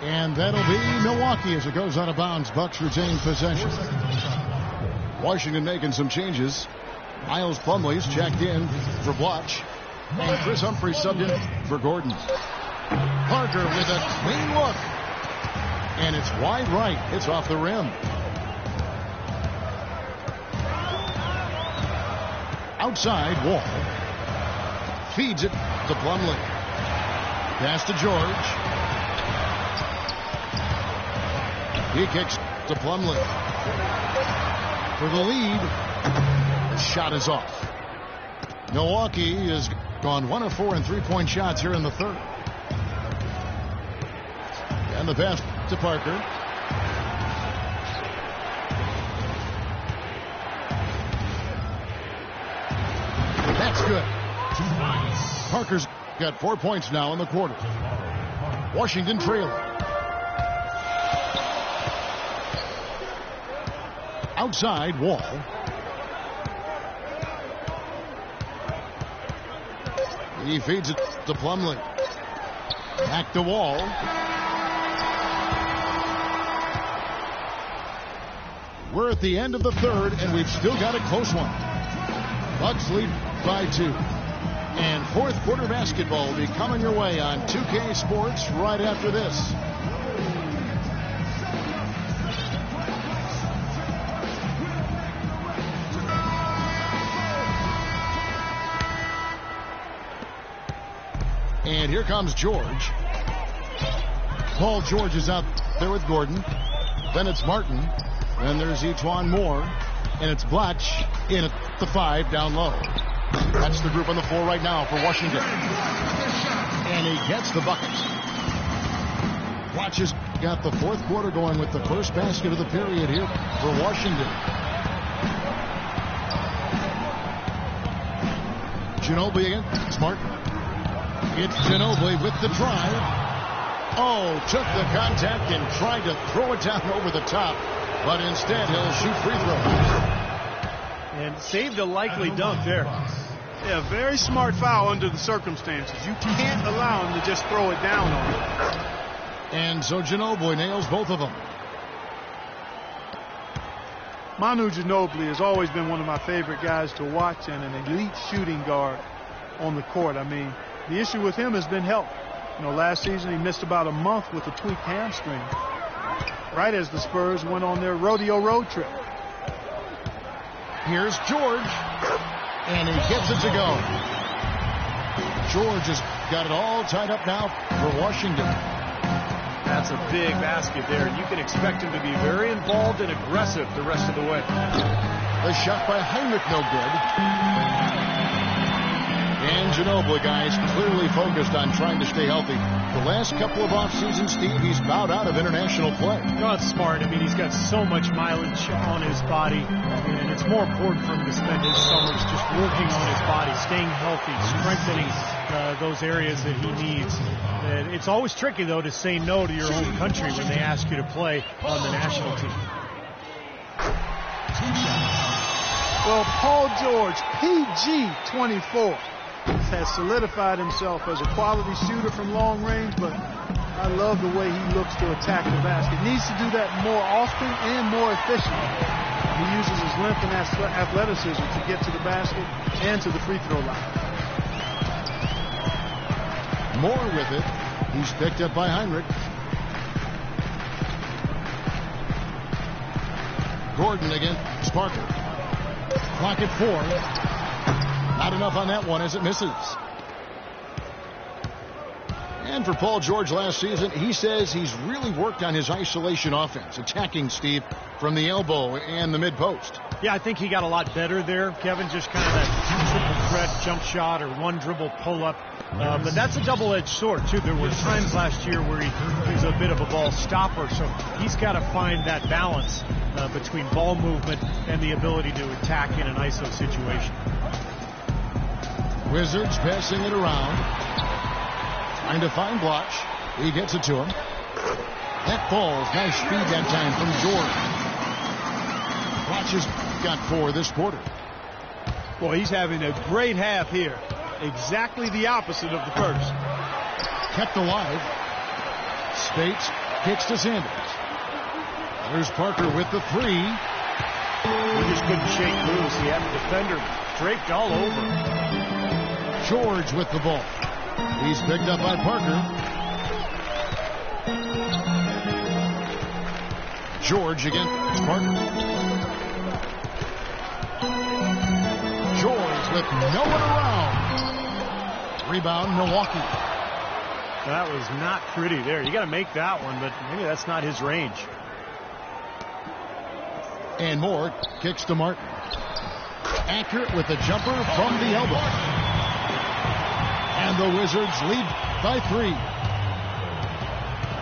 And that'll be Milwaukee as it goes out of bounds. Bucks retain possession. Washington making some changes. Miles Plumlee's checked in for Blotch. And Chris Humphrey subbed in for Gordon. Parker with a clean look. And it's wide right. It's off the rim. Outside, Wall. Feeds it to Plumlee. Pass to George. He kicks to Plumlee. For the lead. The shot is off. Milwaukee has gone 1 of 4 in three-point shots here in the third. And the pass to Parker. That's good. Parker's got 4 points now in the quarter. Washington trailing. Outside, Wall. He feeds it to Plumlee. Back to Wall. We're at the end of the third, and we've still got a close one. Bucks lead by 2. And fourth quarter basketball will be coming your way on 2K Sports right after this. And here comes George. Paul George is out there with Gordon. Then it's Martin. Then there's Etuan Moore. And it's Blatch in at the 5 down low. That's the group on the floor right now for Washington. And he gets the bucket. Blatch has got the fourth quarter going with the first basket of the period here for Washington. Ginobili again. It's Martin. It's Ginobili with the drive. Oh, took the contact and tried to throw it down over the top. But instead, he'll shoot free throws. And saved a likely dunk there. Yeah, very smart foul under the circumstances. You can't allow him to just throw it down on him. And so Ginobili nails both of them. Manu Ginobili has always been one of my favorite guys to watch and an elite shooting guard on the court. I mean, the issue with him has been health. You know, last season he missed about a month with a tweaked hamstring, right as the Spurs went on their rodeo road trip. Here's George, and he gets it to go. George has got it all tied up now for Washington. That's a big basket there, and you can expect him to be very involved and aggressive the rest of the way. The shot by Heinrich, no good. And Ginobili, guys, clearly focused on trying to stay healthy. The last couple of off seasons, Steve, he's bowed out of international play. No, it's smart. I mean, he's got so much mileage on his body, and it's more important for him to spend his summers just working on his body, staying healthy, strengthening those areas that he needs. And it's always tricky, though, to say no to your home country when they ask you to play on the national team. Well, Paul George, PG 24. Has solidified himself as a quality shooter from long range, but I love the way he looks to attack the basket. Needs to do that more often and more efficiently. He uses his length and athleticism to get to the basket and to the free throw line. Moore with it. He's picked up by Heinrich. Gordon against Parker. Clock at 4. Not enough on that one as it misses. And for Paul George last season, he says he's really worked on his isolation offense, attacking, Steve, from the elbow and the mid-post. Yeah, I think he got a lot better there, Kevin, just kind of that triple threat jump shot or one dribble pull-up. But that's a double-edged sword, too. There were times last year where he's a bit of a ball stopper, so he's got to find that balance between ball movement and the ability to attack in an ISO situation. Wizards passing it around. Trying to find Blotch. He gets it to him. That falls. Nice speed that time from George. Blotch has got 4 this quarter. Well, he's having a great half here. Exactly the opposite of the first. Kept alive. Spates Kicks to Sanders. There's Parker with the three. He just couldn't shake loose. He had the defender draped all over. George with the ball. He's picked up by Parker. George against Parker. George with no one around. Rebound, Milwaukee. That was not pretty there. You got to make that one, but maybe that's not his range. And Moore kicks to Martin. Accurate with the jumper from the elbow. And the Wizards lead by 3.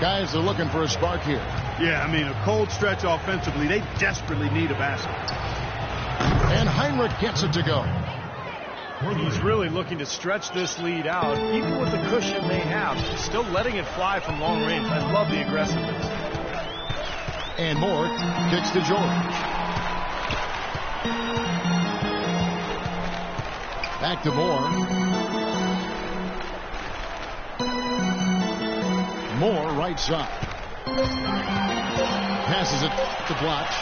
Guys are looking for a spark here. Yeah, I mean, a cold stretch offensively. They desperately need a basket. And Heinrich gets it to go. He's really looking to stretch this lead out, even with the cushion they have. Still letting it fly from long range. I love the aggressiveness. And Moore kicks to George. Back to Moore. Moore right side. Passes it to Blotch.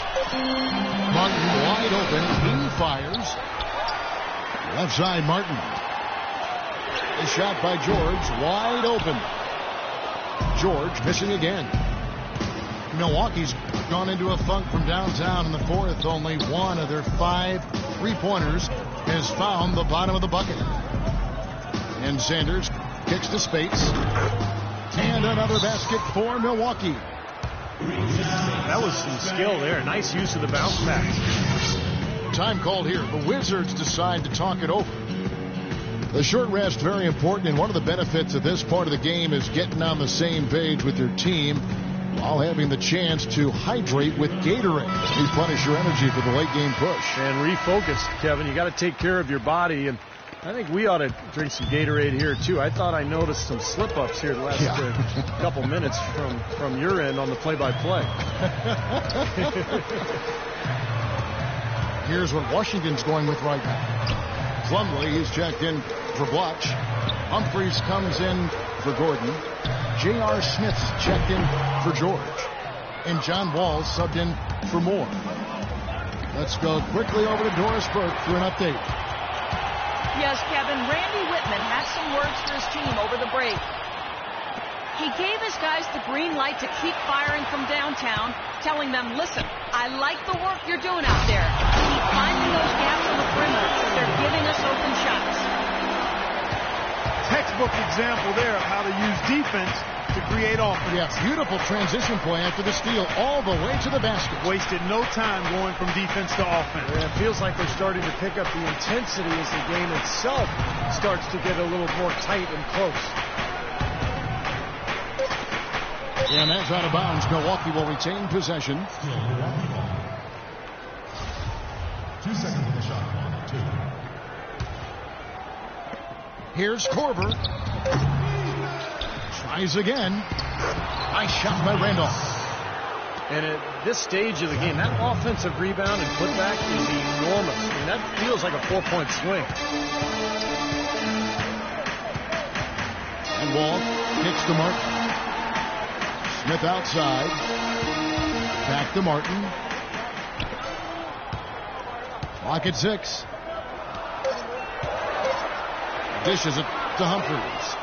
Martin wide open. He fires. Left side, Martin. A shot by George. Wide open. George missing again. Milwaukee's gone into a funk from downtown in the fourth. Only one of their 5 3-pointers has found the bottom of the bucket. And Sanders kicks to Spates. And another basket for Milwaukee. That was some skill there. Nice use of the bounce pass. Time called here. The Wizards decide to talk it over. The short rest, very important, and one of the benefits of this part of the game is getting on the same page with your team while having the chance to hydrate with Gatorade to replenish your energy for the late game push. And refocus, Kevin. You got to take care of your body, and I think we ought to drink some Gatorade here, too. I thought I noticed some slip-ups here the last couple minutes from your end on the play-by-play. Here's what Washington's going with right now. Plumlee, he's checked in for Blotch. Humphreys comes in for Gordon. J.R. Smith's checked in for George. And John Wall subbed in for Moore. Let's go quickly over to Doris Burke for an update. Yes, Kevin, Randy Whitman had some words for his team over the break. He gave his guys the green light to keep firing from downtown, telling them, listen, I like the work you're doing out there. Keep finding those gaps on the perimeter. They're giving us open shots. Textbook example there of how to use defense to create offense. Yeah, beautiful transition play after the steal all the way to the basket. Wasted no time going from defense to offense. Yeah, it feels like they're starting to pick up the intensity as the game itself starts to get a little more tight and close. And that's out of bounds. Milwaukee will retain possession. 2 seconds on the shot. 2. Here's Korver. Tries again. Nice shot by Randolph. And at this stage of the game, that offensive rebound and putback is enormous. I mean, that feels like a 4-point swing. And Wall kicks to Martin. Smith outside. Back to Martin. Clock at 6. Dishes it to Humphreys.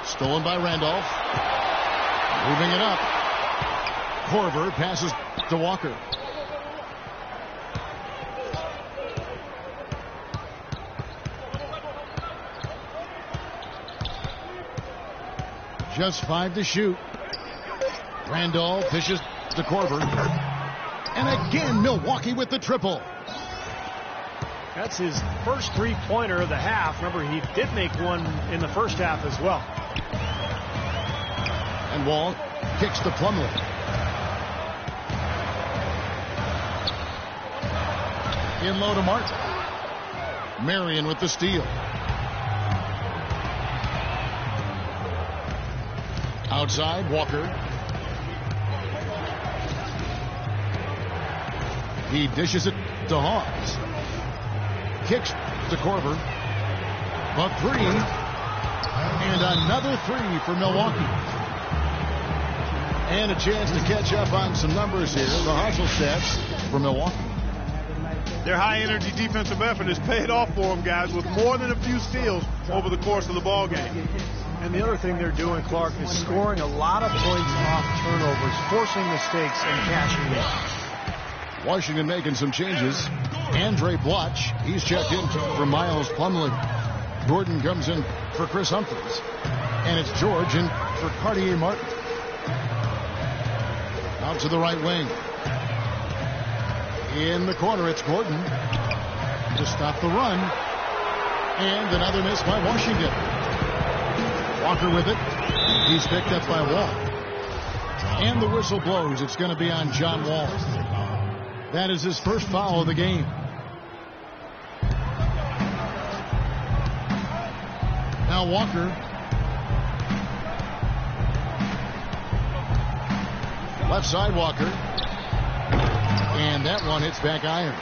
Stolen by Randolph. Moving it up. Korver passes to Walker. Just 5 to shoot. Randolph dishes to Korver. And again, Milwaukee with the triple. That's his first 3-pointer of the half. Remember, he did make one in the first half as well. And Wall kicks to Plumlee. In low to Martin. Marion with the steal. Outside, Walker. He dishes it to Hawes. Kicks to Korver. But 3. And another 3 for Milwaukee. And a chance to catch up on some numbers here. The hustle stats for Milwaukee. Their high-energy defensive effort has paid off for them, guys, with more than a few steals over the course of the ball game. And the other thing they're doing, Clark, is scoring a lot of points off turnovers, forcing mistakes and cashing in. Washington making some changes. Andre Bloch, he's checked in for Miles Plumlee. Gordon comes in for Chris Humphries. And it's George in for Cartier Martin. Out to the right wing. In the corner, it's Gordon to stop the run. And another miss by Washington. Walker with it. He's picked up by Wall. And the whistle blows. It's going to be on John Wall. That is his first foul of the game. Now Walker. Left side Walker. And that one hits back iron.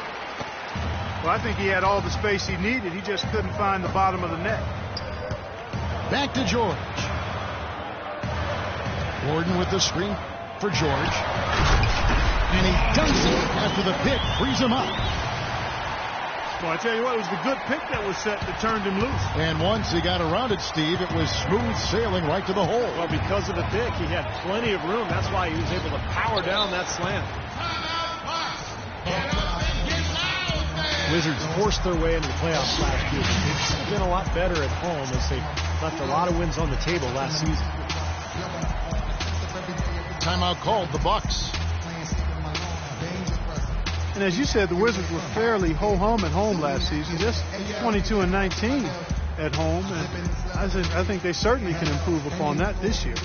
Well, I think he had all the space he needed. He just couldn't find the bottom of the net. Back to George. Gordon with the screen for George. And he dunks it after the pick frees him up. Well, I tell you what, it was the good pick that was set that turned him loose. And once he got around it, Steve, it was smooth sailing right to the hole. Well, because of the pick, he had plenty of room. That's why he was able to power down that slam. Wizards forced their way into the playoffs last year. They've been a lot better at home as they left a lot of wins on the table last season. Timeout called, the Bucks. And as you said, the Wizards were fairly ho-hum at home last season, just 22-19 at home. And I think they certainly can improve upon that this year.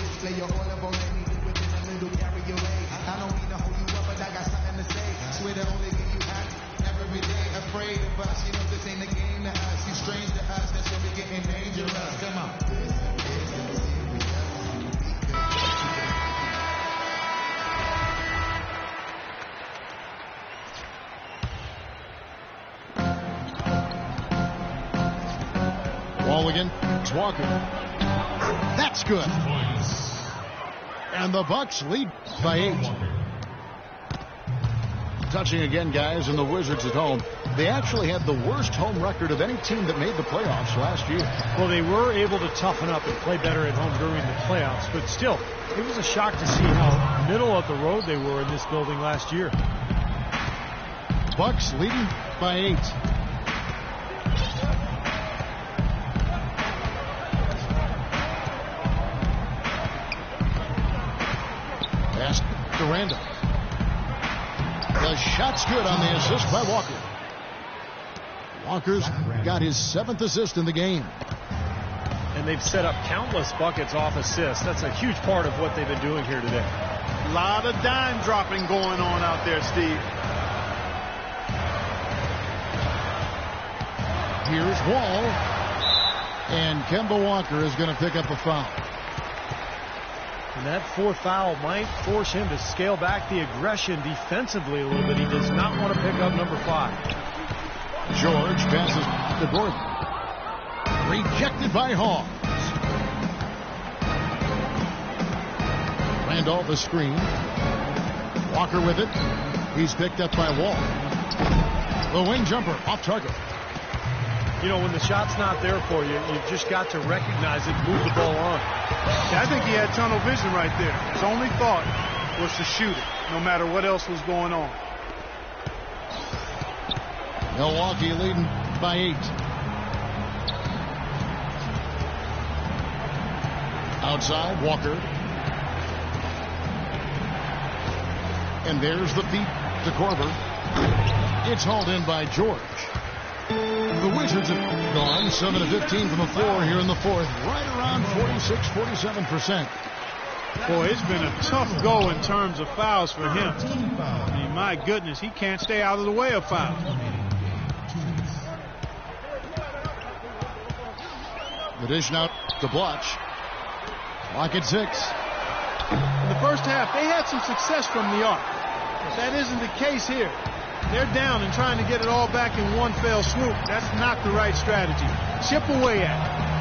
Again, it's Walker. That's good. And the Bucks lead by 8. Touching again, guys, and the Wizards at home. They actually had the worst home record of any team that made the playoffs last year. Well, they were able to toughen up and play better at home during the playoffs, but still, it was a shock to see how middle of the road they were in this building last year. Bucks leading by 8. Randall. The shot's good on the assist by Walker. Walker's got his 7th assist in the game. And they've set up countless buckets off assists. That's a huge part of what they've been doing here today. A lot of dime dropping going on out there, Steve. Here's Wall. And Kemba Walker is going to pick up a foul. And that 4th foul might force him to scale back the aggression defensively a little bit. He does not want to pick up number 5. George passes to Gordon. Rejected by Hawes. Randolph a screen. Walker with it. He's picked up by Wall. The wing jumper off target. You know, when the shot's not there for you, you've just got to recognize it, move the ball on. Yeah, I think he had tunnel vision right there. His only thought was to shoot it, no matter what else was going on. Milwaukee leading by 8. Outside, Walker. And there's the feet to Korver. It's hauled in by George. The Wizards have gone 7 of 15 from the floor here in the 4th, right around 46-47%. Boy, it's been a tough go in terms of fouls for him. I mean, my goodness, he can't stay out of the way of fouls. The dish now to Bloch. Clock at 6. In the first half, they had some success from the arc. But that isn't the case here. They're down and trying to get it all back in one fell swoop. That's not the right strategy. Chip away at it.